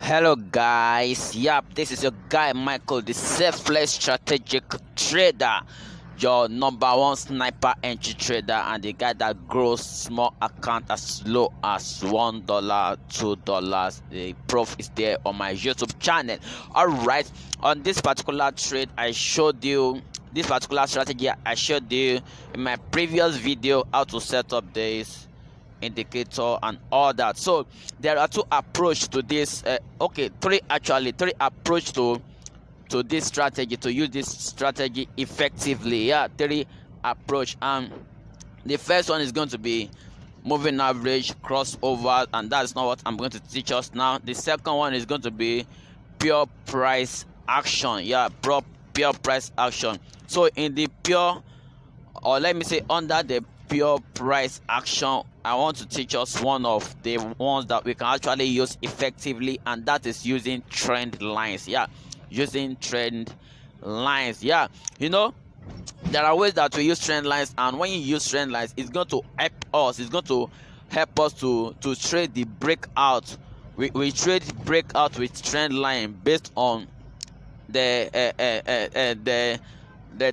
Hello guys, this is your guy Michael, the selfless strategic trader, your number one sniper entry trader, and the guy that grows small account as low as $1, $2. The proof is there on my YouTube channel. All right, on this particular trade, I showed you this particular strategy. I showed you in my previous video how to set up this indicator and all that. So there are two approach to this three approach to this strategy, to use this strategy effectively. Three approach. And the first one is going to be moving average, crossover, and that's not what I'm going to teach us now. The second one is going to be pure price action. Pure price action. So in the pure, or let me say under the pure price action, I want to teach us one of the ones that we can actually use effectively, and that is using trend lines. Using trend lines. There are ways that we use trend lines, and when you use trend lines, it's going to help us to trade the breakout. We trade breakout with trend line based on the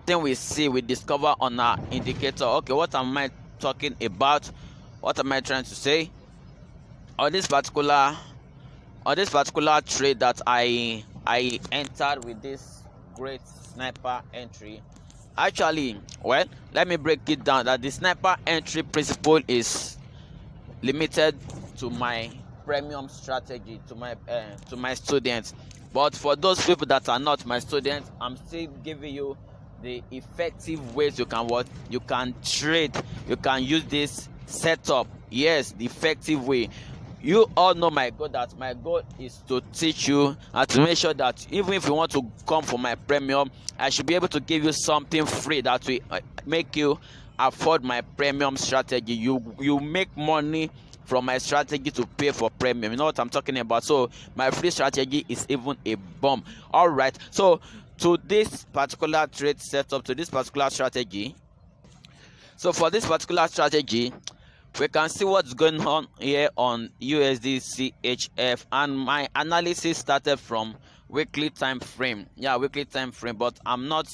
thing we discover on our indicator. Okay, what am I talking about? What am I trying to say? On this particular trade that I entered with this great sniper entry, actually, well, let me break it down. That the sniper entry principle is limited to my premium strategy, to my students. But for those people that are not my students, I'm still giving you the effective ways you can trade. You can use this setup. Yes, the effective way. You all know my goal. That my goal is to teach you and to make sure that even if you want to come for my premium, I should be able to give you something free that will make you afford my premium strategy. You make money from my strategy to pay for premium. You know what I'm talking about? So my free strategy is even a bomb. All right, so to this particular trade setup, to this particular strategy, so for this particular strategy, we can see what's going on here on USD CHF, and my analysis started from weekly time frame. Weekly time frame, but I'm not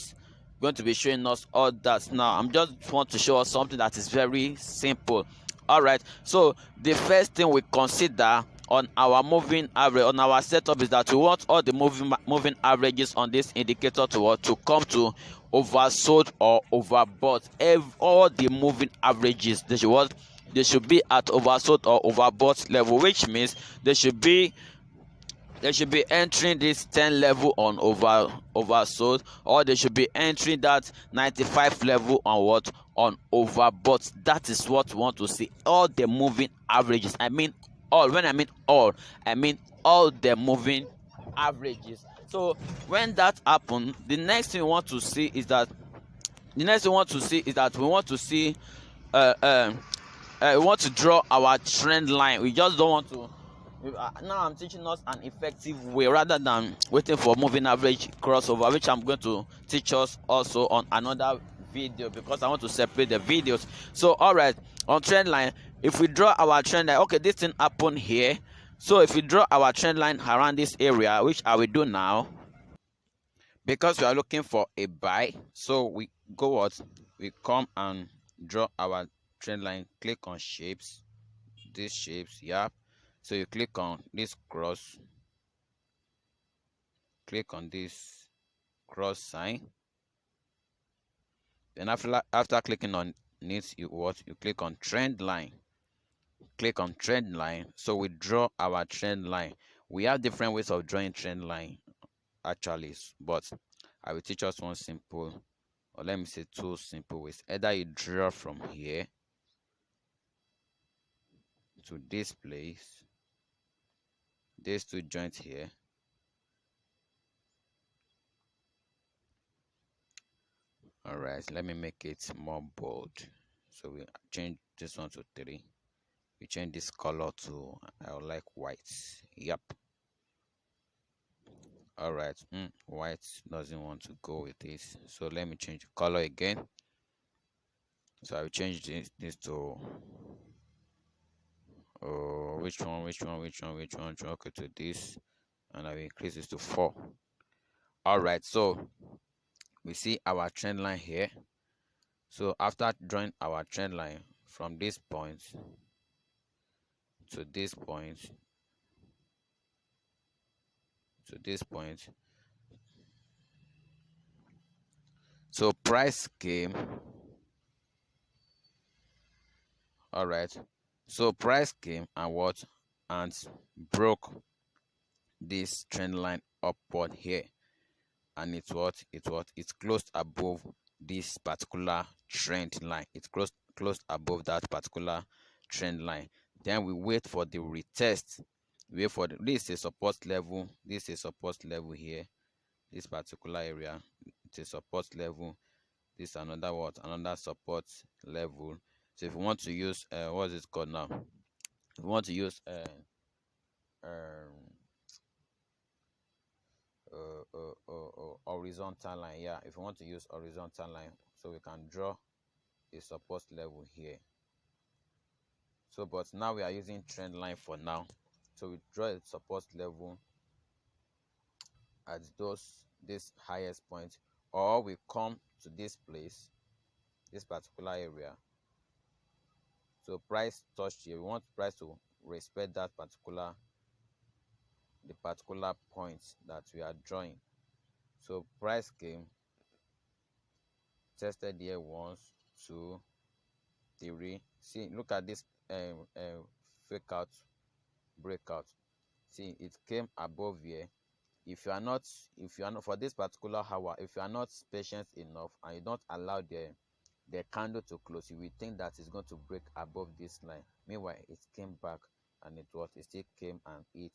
going to be showing us all that now. I'm just want to show us something that is very simple. All right, so the first thing we consider on our moving average, on our setup, is that we want all the moving averages on this indicator to come to oversold or overbought. All the moving averages, they should be at oversold or overbought level, which means they should be entering this 10 level on oversold, or they should be entering that 95 level on overbought. That is what we want to see. All the moving averages, I mean all. When I mean all, I mean all the moving averages. So when that happens, the next thing we want to see is that we want to see we want to draw our trend line. We just don't want to. Now I'm teaching us an effective way rather than waiting for moving average crossover, which I'm going to teach us also on another video, because I want to separate the videos. So all right, on trend line, if we draw our trend line, okay, this thing happened here. So if we draw our trend line around this area, which I will do now, because we are looking for a buy, so we come and draw our trend line. Click on shapes, these shapes. So you click on this cross, click on this cross sign, then after clicking on it, you click on trend line. Click on trend line. So we draw our trend line. We have different ways of drawing trend line actually, but I will teach us one simple, or let me say two simple ways. Either you draw from here to this place, these two joints here, all right, let me make it more bold. So we change this one to 3. We change this color to, I would like white. All right, white doesn't want to go with this, so let me change the color again. So I will change this to which one? Okay, to this. and I will increase this to 4. All right, so we see our trend line here. So after drawing our trend line from this point to this point to this point, so price came. All right, so price came and what, and broke this trend line upward here, and it closed above this particular trend line. It closed above that particular trend line. Then we wait for the retest. Wait for this is a support level. This is a support level here. This particular area, it's a support level. This another what, another support level. So if you want to use what is it called now, if you want to use um horizontal line, yeah, if you want to use horizontal line, so we can draw a support level here. So but now we are using trend line for now, so we draw a support level at this highest point, or we come to this place, this particular area. So price touched here, we want price to respect that particular point that we are drawing. So price came, tested here once, 2, 3. See, look at this fake out, breakout. See, it came above here. If you are not for this particular hour, if you are not patient enough and you don't allow the candle to close, you will think that it's going to break above this line. Meanwhile, it came back and it still came and hit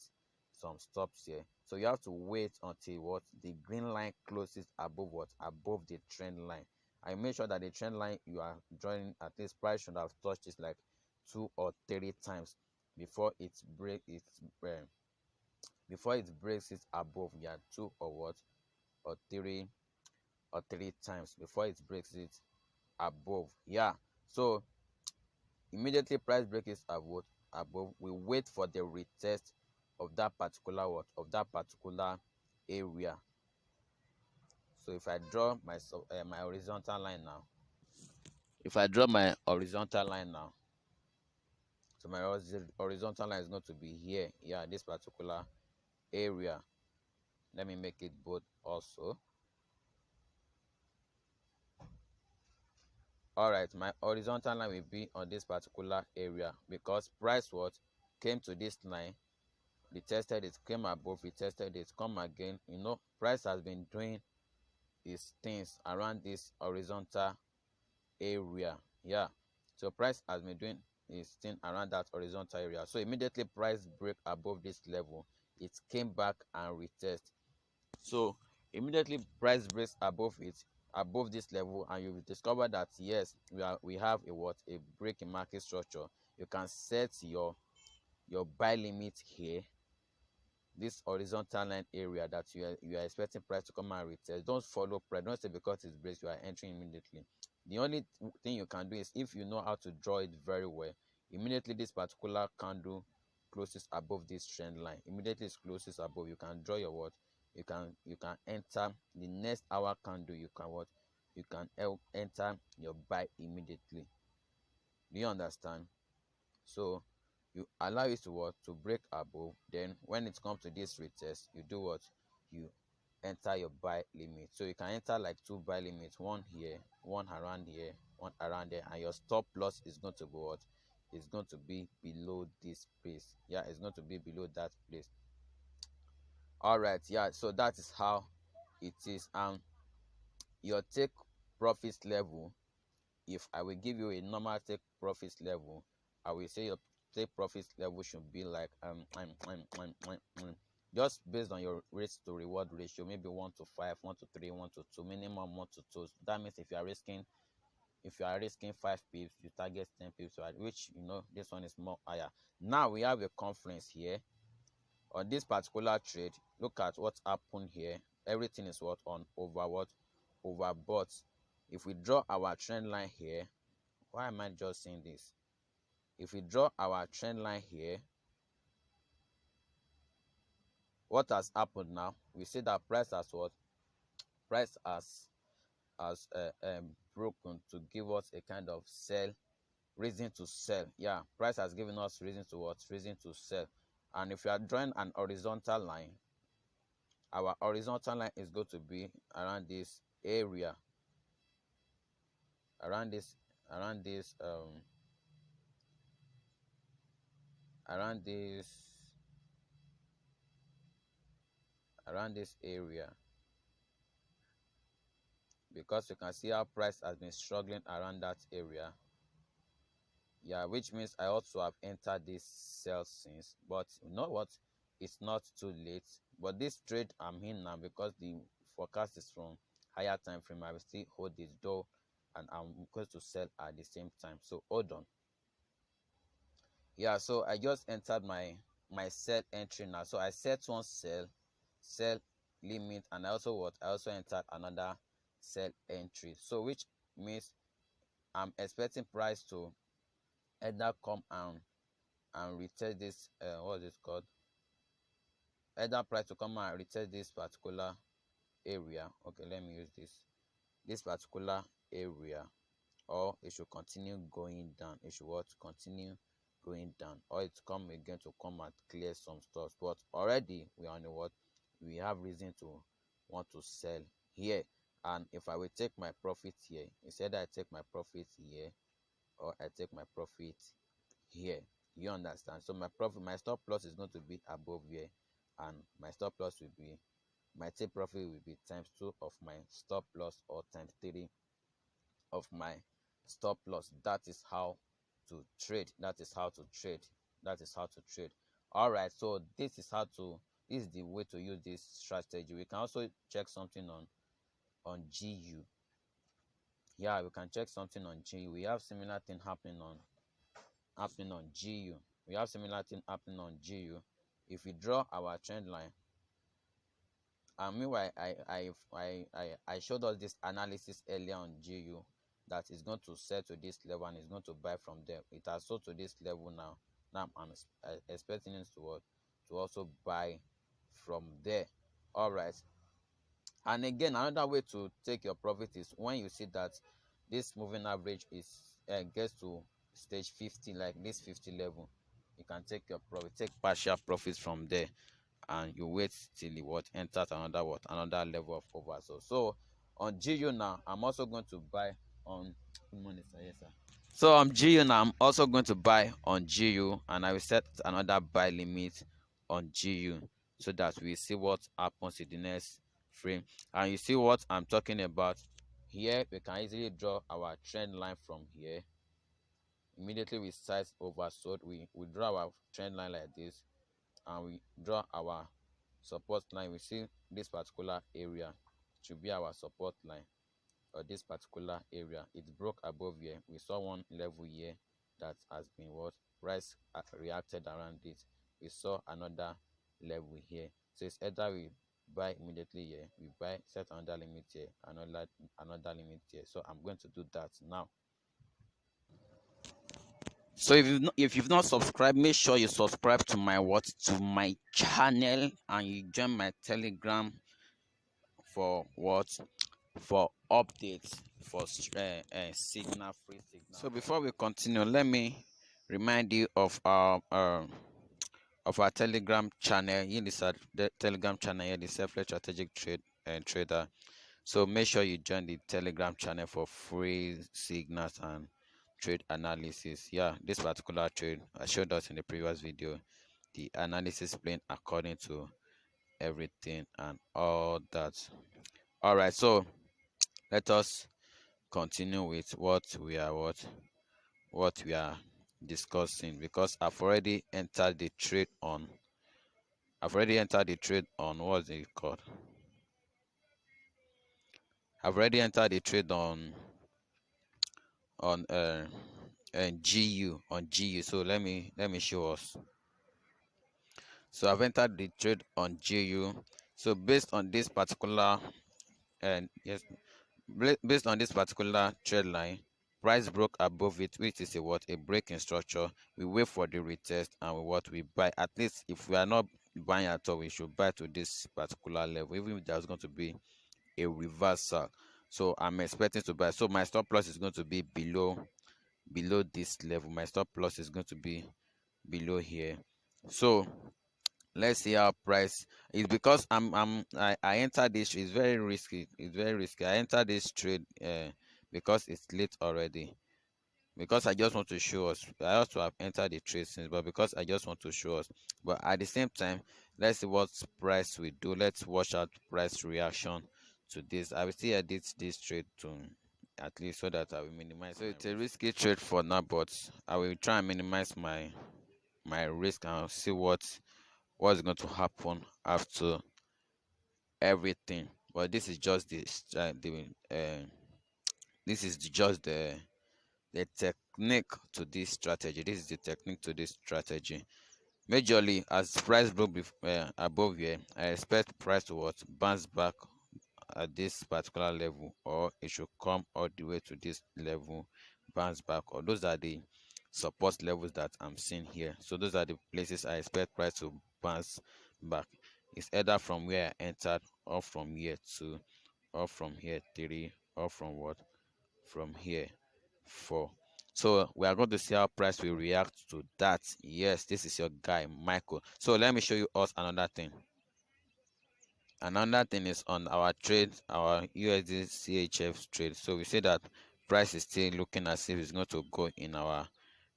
some stops here. So you have to wait until what, the green line closes above what, above the trend line. And make sure that the trend line you are drawing, at least price should have touched this like 2 or 3 times before it breaks it above. Yeah, 2 or what, or 3 times before it breaks it above. Yeah, so immediately price breaks above, we wait for the retest of that particular what, of that particular area. So if I draw my my horizontal line now, so my horizontal line is going to be here. Yeah, this particular area. Let me make it bold also. All right, my horizontal line will be on this particular area, because price what, came to this line, retested it, came above, retested it, come again. Price has been doing its things around this horizontal area. Yeah, so price has been doing its thing around that horizontal area. So immediately price break above this level, it came back and retest. So immediately price breaks above this level, and you will discover that yes, we have a break in market structure. You can set your buy limit here, this horizontal line area that you are expecting price to come and retest. Don't follow price. Don't say because it's breaks you are entering immediately. The only thing you can do is, if you know how to draw it very well, immediately this particular candle closes above this trend line, immediately it closes above, you can draw your what, you can enter the next hour candle. You can what, you can enter your buy immediately. Do you understand? So you allow it to what, to break above. Then when it comes to this retest, you do what, you enter your buy limit. So you can enter like 2 buy limits, one here, one around here, one around there, and your stop loss is going to be what, is going to be below this place. Yeah, it's going to be below that place. All right, yeah, so that is how it is. Your take profits level, if I will give you a normal take profits level, I will say your take profits level should be like just based on your risk to reward ratio, maybe 1 to 5, 1 to 3, 1 to 2, minimum 1 to 2. That means if you are risking 5 pips, you target 10 pips, right? Which this one is more higher. Now we have a conference here on this particular trade. Look at what happened here. Everything is what, on overbought. If we draw our trend line here, why am I just saying this? If we draw our trend line here, what has happened now, we see that price has what? Price has broken to give us a kind of sell, reason to sell. Yeah, price has given us reason to what? Reason to sell. And if you are drawing an horizontal line, our horizontal line is going to be around this area, around this around this around this around this area, because you can see how price has been struggling around that area. Yeah, which means I also have entered this sell since, but you know what, it's not too late. But this trade I'm in now, because the forecast is from higher time frame, I will still hold this door and I'm going to sell at the same time. So hold on. Yeah, so I just entered my sell entry now. So I set one sell limit, and I also what, I also entered another sell entry, so which means I'm expecting price to either come and retest this what is it called, either price to come and retest this particular area. Okay, let me use this particular area, or it should continue going down. It should what, continue going down, or it's come again to come and clear some stuff. But already we are on the what, we have reason to want to sell here. And if I will take my profit here, instead I take my profit here, or I take my profit here, you understand? So my profit, my stop loss is going to be above here, and my stop loss will be, my take profit will be times 2 of my stop loss, or times 3 of my stop loss. That is how to trade. That is how to trade. That is how to trade. All right, so this is how to, this is the way to use this strategy. We can also check something on GU. Yeah, we can check something on GU. We have similar thing happening on GU. We have similar thing happening on GU. If we draw our trend line, and meanwhile I showed us this analysis earlier on GU, that is going to set to this level and is going to buy from there. It has sold to this level now. Now I'm expecting it to what, to also buy from there. All right. And again, another way to take your profit is when you see that this moving average is gets to stage 50, like this 50 level, you can take your profit, take partial profits from there, and you wait till you what, enters another what, another level of oversold. So on GU now, I'm also going to buy on, good morning sir, yes sir. So on GU now, I'm also going to buy on GU, and I will set another buy limit on GU, so that we see what happens in the next frame. And you see what I'm talking about here. We can easily draw our trend line from here. Immediately we size oversold, we draw our trend line like this, and we draw our support line. We see this particular area should be our support line, or this particular area, it broke above here. We saw one level here that has been what, price reacted around it. We saw another level here. So it's either we buy immediately here, we buy, set another limit here, another limit here. So I'm going to do that now. So if you've not subscribed, make sure you subscribe to my my channel, and you join my Telegram for what, for updates, for signal, free signal. So before we continue, let me remind you of our Telegram channel. Here is the Telegram channel here, the Selfless Strategic Trade and Trader. So make sure you join the Telegram channel for free signals and trade analysis. Yeah, this particular trade I showed us in the previous video, the analysis plan according to everything and all that. All right, so let us continue with what we are discussing, because I've already entered the trade on what's it called, I've already entered the trade on GU. So let me show us. So I've entered the trade on GU. So based on this particular, and yes, based on this particular trend line, price broke above it, which is a breaking structure. We wait for the retest, and we buy. At least if we are not buying at all, we should buy to this particular level, even if there's going to be a reversal. So I'm expecting to buy. So my stop loss is going to be below this level. My stop loss is going to be below here. So let's see how price is, because I entered this. It's very risky. It's very risky. I entered this trade because it's late already, because I just want to show us. I also have entered the trade since, but because I just want to show us. But at the same time, let's see what price we do. Let's watch out price reaction to this. I will still edit this trade to at least so that I will minimize. So it's a risky trade for now, but I will try and minimize my risk and see what's going to happen after everything. But this is just this is just the technique to this strategy. This is the technique to this strategy. Majorly, as price broke above here, I expect price to what bounce back at this particular level, or it should come all the way to this level, bounce back, or those are the support levels that I'm seeing here. So those are the places I expect price to bounce back. It's either from where I entered, or from here 2, or from here 3, or from what, from here 4. So we are going to see how price will react to that. Yes, this is your guy Michael. So let me show you us another thing. Another thing is on our trade, our USD CHF trade. So we see that price is still looking as if it's going to go in our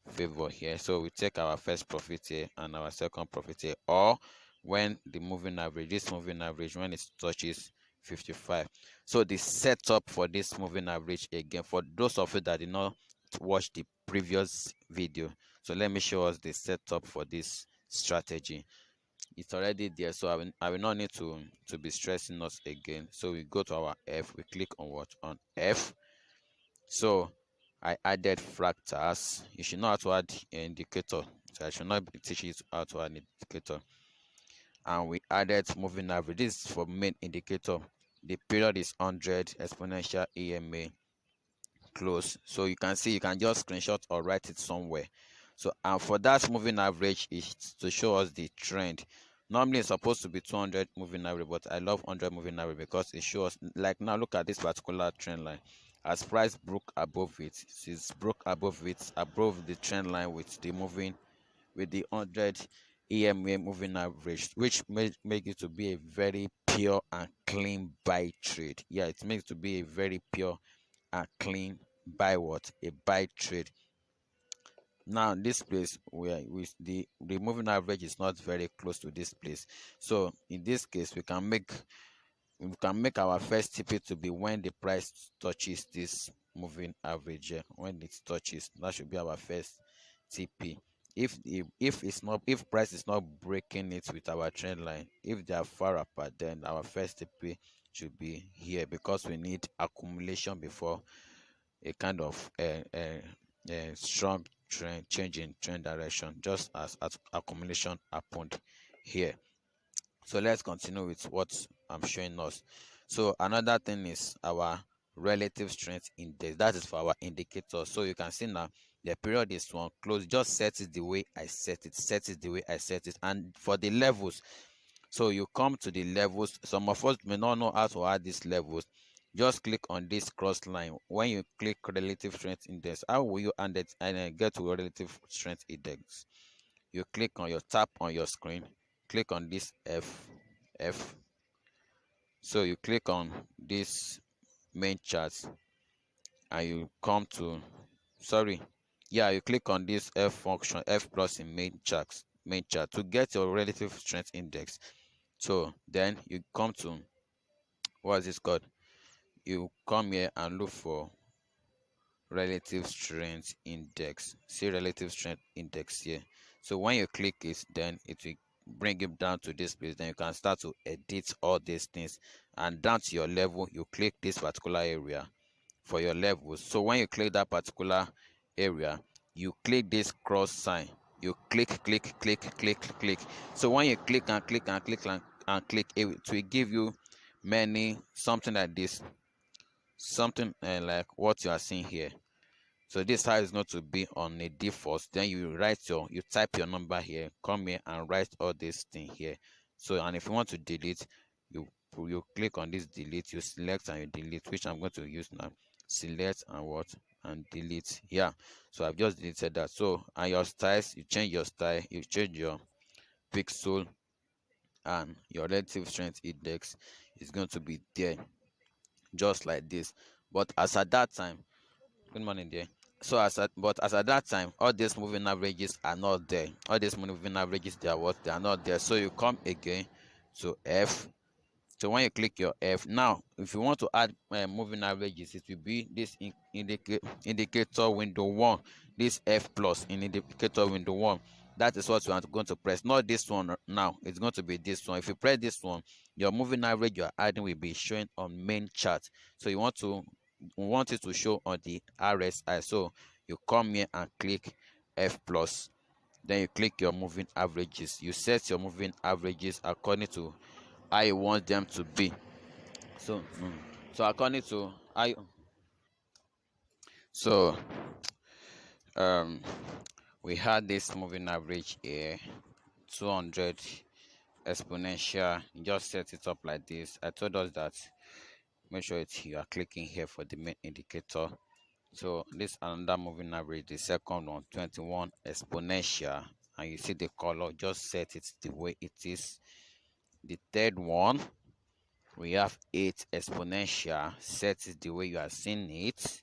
favor here. So we take our first profit here and our second profit here, or when the moving average, this moving average, when it touches 55. So the setup for this moving average, again, for those of you that did not watch the previous video, so let me show us the setup for this strategy. It's already there, so I will not need to be stressing us again. So we go to our F, we click on what, on F. So I added fractals. You should know how to add an indicator, so I should not be teaching you how to add an indicator. And we added moving average. This is for main indicator. The period is 100 exponential EMA close. So you can see, you can just screenshot or write it somewhere. So and for that moving average is to show us the trend. Normally it's supposed to be 200 moving average, but I love 100 moving average because it shows, like now look at this particular trend line. As price broke above it, it's broke above it, above the trend line with the moving, with the 100 EMA moving average, which make it to be a very pure and clean buy trade. Yeah, it makes it to be a very pure and clean buy, what, a buy trade. Now this place where the moving average is not very close to this place, so in this case we can make our first TP to be when the price touches this moving average here. When it touches, that should be our first TP. If it's not, if price is not breaking it with our trend line, if they are far apart, then our first TP should be here, because we need accumulation before a kind of strong trend change in trend direction, just as accumulation happened here. So let's continue with what I'm showing us. So another thing is our relative strength index. That is for our indicator. So you can see now the period is one close. Just set it the way I set it. Set it the way I set it. And for the levels, so you come to the levels. Some of us may not know how to add these levels. Just click on this cross line. When you click relative strength index, how will you add it and get to relative strength index? You click on your tap on your screen, click on this F. So you click on this main chart and you come to, you click on this F function, F plus in main chart to get your relative strength index. So then you come to, what is this called, you come here and look for relative strength index. See relative strength index here. So when you click it, then it will bring you down to this place. Then you can start to edit all these things, and down to your level you click this particular area for your levels. So when you click that particular area, you click this cross sign, you click. So when you click and click and click and click, it will give you many, something like this, something like what you are seeing here. So this how is going to be on a default. Then you type your number here, come here and write all this thing here. So, and if you want to delete, you click on this delete, you select and you delete, which I'm going to use now. Select and what, and delete. Yeah, so I've just deleted that. So, and your styles, you change your style, you change your pixel, and your relative strength index is going to be there, just like this. But as at that time, good morning there. So as at that time, all these moving averages are not there. All these moving averages, they are what? They are not there. So you come again to F. So when you click your F, now if you want to add moving averages, it will be this indicator window 1, this F plus in indicator window 1. That is what you are going to press, not this one. Now it's going to be this one. If you press this one, your moving average you are adding will be showing on main chart. So you want it to show on the RSI. So you come here and click F plus, then you click your moving averages. You set your moving averages according to I want them to be. So so according to I, so we had this moving average here, 200 exponential. You just set it up like this. I told us that make sure you are clicking here for the main indicator. So this another moving average, the second one, 21 exponential, and you see the color, just set it the way it is. The third one, we have 8 exponential, set it the way you are seeing it.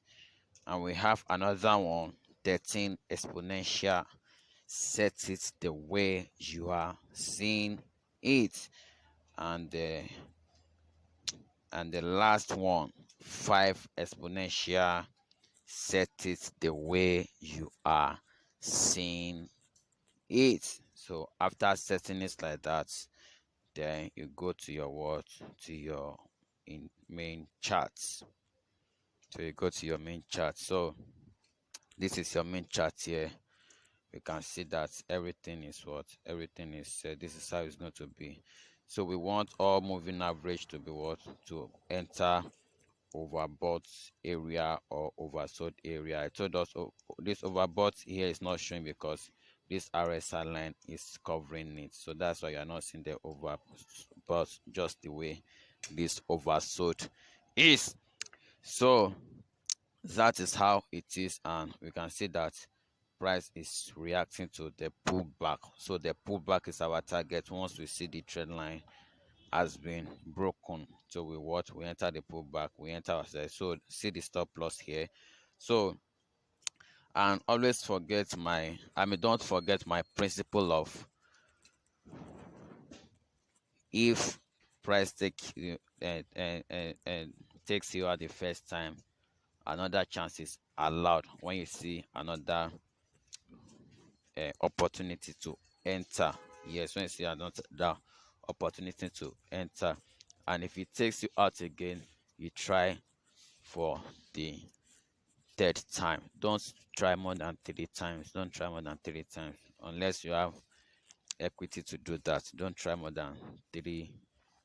And we have another one, 13 exponential, set it the way you are seeing it. And the last one, 5 exponential, set it the way you are seeing it. So after setting it like that, then you go to your what, to your main charts. So you go to your main chart. So this is your main chart here. You can see that everything is what, everything is set. This is how it's going to be. So we want all moving average to be what, to enter overbought area or oversold area. I told us this overbought here is not showing because this RSI line is covering it. So that's why you're not seeing the overbought just the way this oversold is. So that is how it is, and we can see that price is reacting to the pullback. So the pullback is our target. Once we see the trend line has been broken, so we enter the pullback, we enter ourselves. So see the stop loss here. So, and always don't forget my principle of, if price takes you out the first time, another chance is allowed. When you see another opportunity to enter, yes, when you see another opportunity to enter, and if it takes you out again, you try for the third time. Don't try more than 3 times. Don't try more than 3 times unless you have equity to do that. Don't try more than 3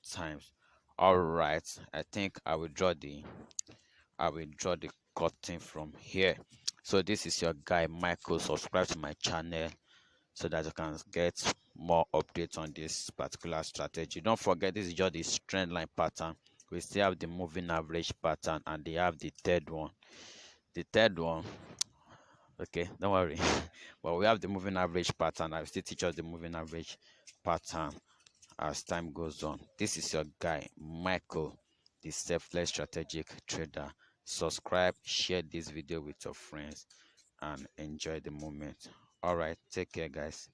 times. All right, I think I will draw the curtain from here. So this is your guy Michael. Subscribe to my channel so that you can get more updates on this particular strategy. Don't forget, this is just the trend line pattern. We still have the moving average pattern, and they have the third one. The third one, okay, don't worry. But we have the moving average pattern. I will still teach us the moving average pattern as time goes on. This is your guy Michael, the selfless strategic trader. Subscribe, share this video with your friends, and enjoy the moment. All right, take care, guys.